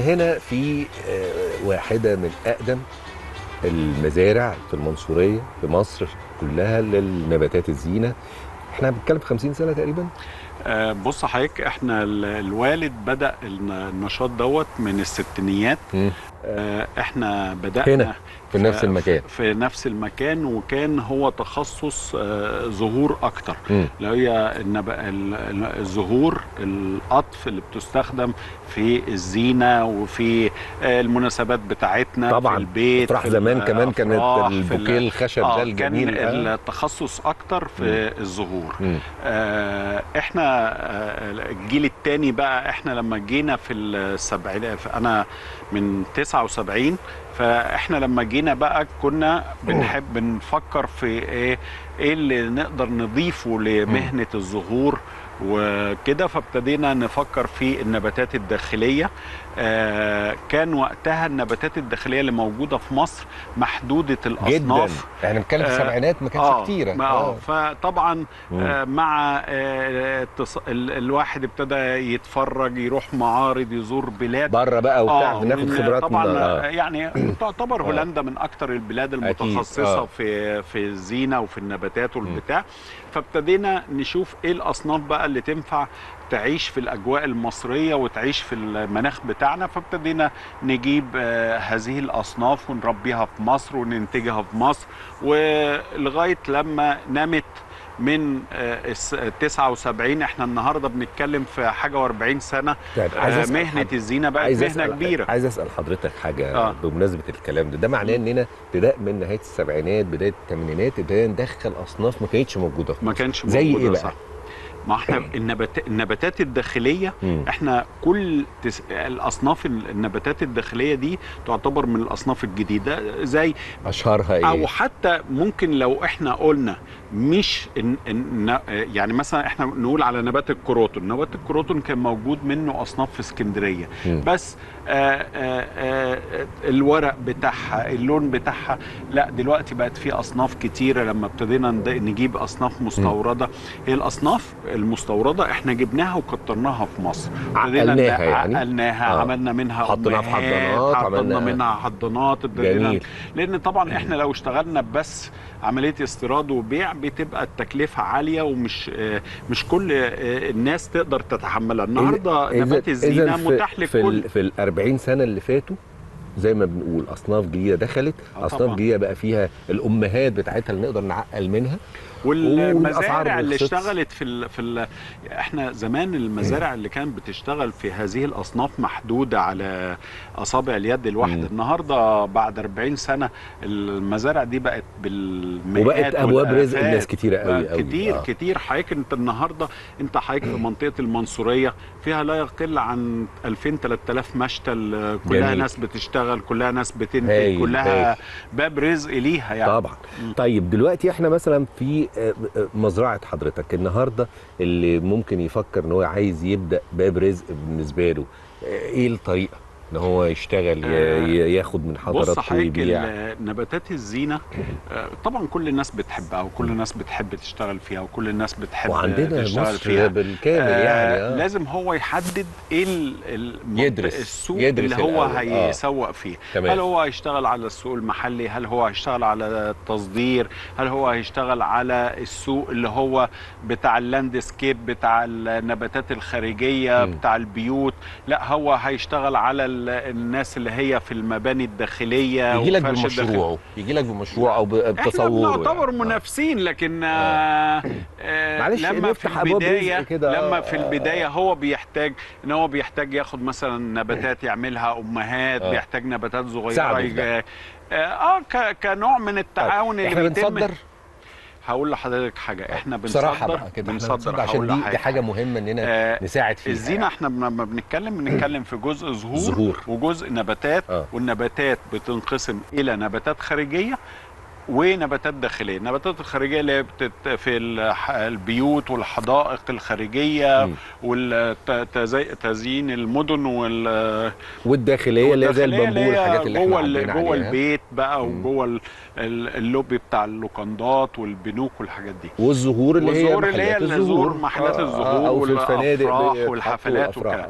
احنا هنا في واحدة من أقدم المزارع في المنصورية في مصر كلها للنباتات الزينة. احنا بنتكلم في 50 سنة تقريبا. بص حضرتك، احنا الوالد بدأ النشاط دوت من الستينيات. احنا بدأنا هنا في نفس المكان. في نفس المكان، وكان هو تخصص زهور اكتر، اللي هي الزهور القطف اللي بتستخدم في الزينة وفي المناسبات بتاعتنا طبعا في البيت. افراح زمان كمان كانت البوكيه الخشب ده الجميل. كان التخصص اكتر في الزهور. احنا الجيل الثاني بقى، احنا لما جينا في السبعينات، انا من 79، فاحنا لما جينا بقى كنا بنفكر في ايه اللي نقدر نضيفه لمهنة الزهور وكده، فابتدينا نفكر في النباتات الداخلية. كان وقتها النباتات الداخلية اللي موجودة في مصر محدودة الأصناف جدا. احنا بنتكلم في السبعينات ما كانتش كتيرة. فطبعا مع الواحد ابتدى يتفرج، يروح معارض، يزور بلاد بره بقى وبتاع، بناخد خبرات طبعا. يعني تعتبر هولندا من أكتر البلاد المتخصصة في الزينة وفي النباتات والبتاع. فابتدينا نشوف ايه الأصناف بقى اللي تنفع تعيش في الأجواء المصرية وتعيش في المناخ بتاعنا. فابتدينا نجيب هذه الأصناف ونربيها في مصر وننتجها في مصر، ولغاية لما نمت من 79. احنا النهارده بنتكلم في حاجه و40 سنه. مهنه الزينه بقت مهنه كبيره. عايز اسال حضرتك حاجه بمناسبه الكلام ده معناه اننا ابتداء من نهايه السبعينات بدايه الثمانينات ابتدينا ندخل اصناف ما كانتش موجوده في مصر. ما كانش موجوده. زي ايه بقى؟ صح. ما احنا النباتات الداخليه، احنا كل الاصناف النباتات الداخليه دي تعتبر من الاصناف الجديده. زي اشهرها ايه؟ او حتى ممكن لو احنا قلنا مش يعني مثلا احنا نقول على نبات الكروتون. نبات الكروتون كان موجود منه اصناف في اسكندريه، بس الورق بتاعها، اللون بتاعها، لا دلوقتي بقت في اصناف كتيره. لما ابتدينا نجيب اصناف مستورده، هي الاصناف المستورده احنا جبناها وكترناها في مصر، عقلناها يعني عقلناها. عملنا منها حطيناها في حضانات، حطينا منها حضانات. جميل. لان طبعا احنا لو اشتغلنا بس عمليه استيراد وبيع بتبقى التكلفه عاليه، ومش مش كل الناس تقدر تتحملها. النهارده نبات الزينه متاح للكل. في ال40 سنه اللي فاتوا زي ما بنقول اصناف جديده دخلت، اصناف جديده بقى فيها الامهات بتاعتها اللي نقدر نعقل منها، والمزارع اللي اشتغلت احنا زمان المزارع اللي كانت بتشتغل في هذه الاصناف محدوده على اصابع اليد الواحده. النهارده بعد 40 سنه المزارع دي بقت بالمئات، وبقت ابواب رزق الناس كتيره قوي كتير كتير. حضرتك انت النهارده حضرتك في منطقه المنصوريه فيها لا يقل عن 2000 3000 مشتل، كلها جميل. ناس بتشتغل، كلها ناس بتنتج، كلها باب رزق ليها يعني. طبعا. طيب دلوقتي احنا مثلا في مزرعه حضرتك النهارده، اللي ممكن يفكر ان هو عايز يبدا باب رزق بالنسبه له، ايه الطريقه ان هو يشتغل ياخد من حضراتكم ويبيع؟ نباتات الزينه طبعا كل الناس بتحبها، وكل الناس بتحب تشتغل فيها، وكل الناس بتحب وعندنا تشتغل مصر فيها بالكامل يعني. لازم هو يحدد ايه السوق اللي هو هيسوق فيه. هل هو هيشتغل على السوق المحلي؟ هل هو هيشتغل على التصدير؟ هل هو هيشتغل على السوق اللي هو بتاع اللاندسكيب، بتاع النباتات الخارجيه، بتاع البيوت؟ لا، هو هيشتغل على الناس اللي هي في المباني الداخليه. يجي لك بمشروعه، يجي لك بمشروع او بتصوره. احنا بنعتبر منافسين، لكن لما في البدايه لما في البدايه هو بيحتاج ان هو بيحتاج ياخد مثلا نباتات يعملها امهات، بيحتاج نباتات صغيره كنوع من التعاون اللي احنا بنصدر. هقول لحضرتك حاجه، احنا بصراحه بقى كده بنصدر عشان دي حاجه مهمه اننا نساعد فيها. الزينه احنا لما بنتكلم في جزء زهور وجزء نباتات. والنباتات بتنقسم الى نباتات خارجيه ونباتات داخليه. النباتات الخارجيه اللي هي في البيوت والحدائق الخارجيه وتزيين المدن والداخليه اللي زي البامبو والحاجات اللي احنا عندنا جوه البيت بقى، وجوه اللوبي بتاع اللوكندات والبنوك والحاجات دي. والزهور اللي هي محلات الزهور او في الفنادق والافراح والحفلات وكده.